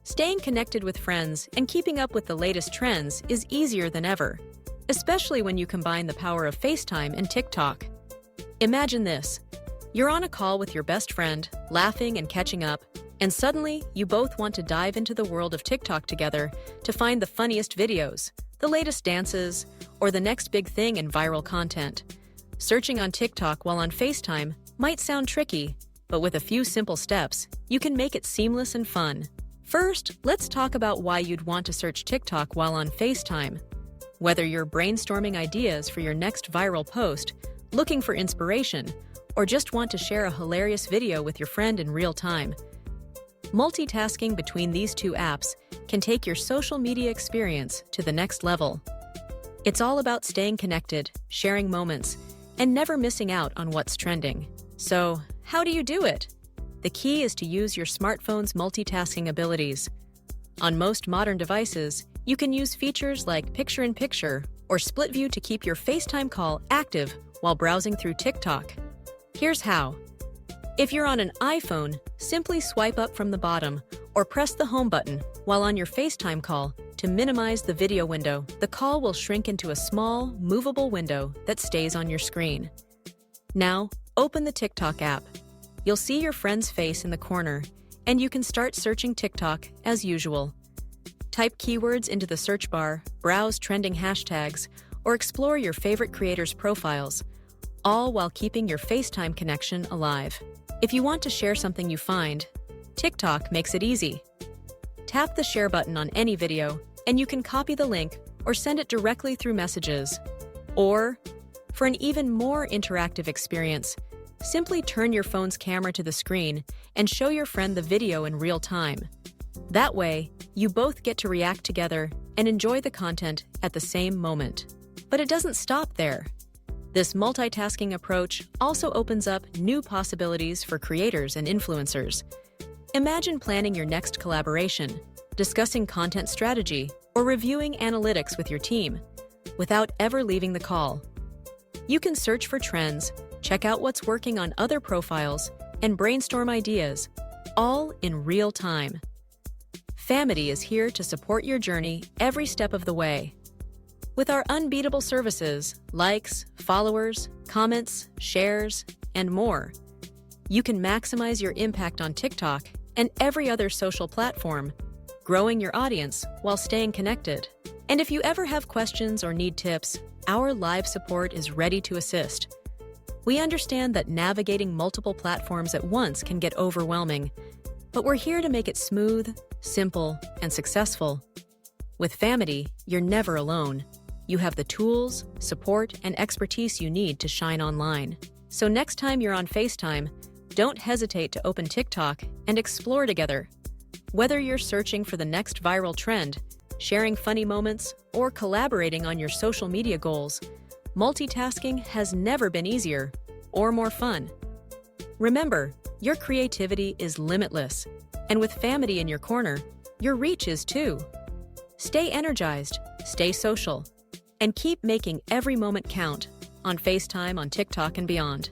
Staying connected with friends and keeping up with the latest trends is easier than ever, especially when you combine the power of FaceTime and TikTok. Imagine this. You're on a call with your best friend, laughing and catching up, and suddenly you both want to dive into the world of TikTok together to find the funniest videos, the latest dances, or the next big thing in viral content. Searching on TikTok while on FaceTime might sound tricky, but with a few simple steps, you can make it seamless and fun. First, let's talk about why you'd want to search TikTok while on FaceTime. Whether you're brainstorming ideas for your next viral post, looking for inspiration, or just want to share a hilarious video with your friend in real time, multitasking between these two apps can take your social media experience to the next level. It's all about staying connected, sharing moments, and never missing out on what's trending. So, how do you do it? The key is to use your smartphone's multitasking abilities. On most modern devices, you can use features like picture-in-picture or split view to keep your FaceTime call active while browsing through TikTok. Here's how. If you're on an iPhone, simply swipe up from the bottom or press the home button while on your FaceTime call to minimize the video window. The call will shrink into a small, movable window that stays on your screen. Now, open the TikTok app. You'll see your friend's face in the corner, and you can start searching TikTok as usual. Type keywords into the search bar, browse trending hashtags, or explore your favorite creators' profiles, all while keeping your FaceTime connection alive. If you want to share something you find, TikTok makes it easy. Tap the share button on any video, and you can copy the link or send it directly through messages. Or, for an even more interactive experience, simply turn your phone's camera to the screen and show your friend the video in real time. That way, you both get to react together and enjoy the content at the same moment. But it doesn't stop there. This multitasking approach also opens up new possibilities for creators and influencers. Imagine planning your next collaboration, discussing content strategy, or reviewing analytics with your team without ever leaving the call. You can search for trends, check out what's working on other profiles, and brainstorm ideas, all in real time. Famety is here to support your journey every step of the way. With our unbeatable services, likes, followers, comments, shares, and more, you can maximize your impact on TikTok and every other social platform, growing your audience while staying connected. And if you ever have questions or need tips, our live support is ready to assist. We understand that navigating multiple platforms at once can get overwhelming, but we're here to make it smooth, simple, and successful. With Famety, you're never alone. You have the tools, support, and expertise you need to shine online. So next time you're on FaceTime, don't hesitate to open TikTok and explore together. Whether you're searching for the next viral trend, sharing funny moments, or collaborating on your social media goals, multitasking has never been easier or more fun. Remember, your creativity is limitless, and with Famety in your corner, your reach is too. Stay energized, stay social, and keep making every moment count on FaceTime, on TikTok, and beyond.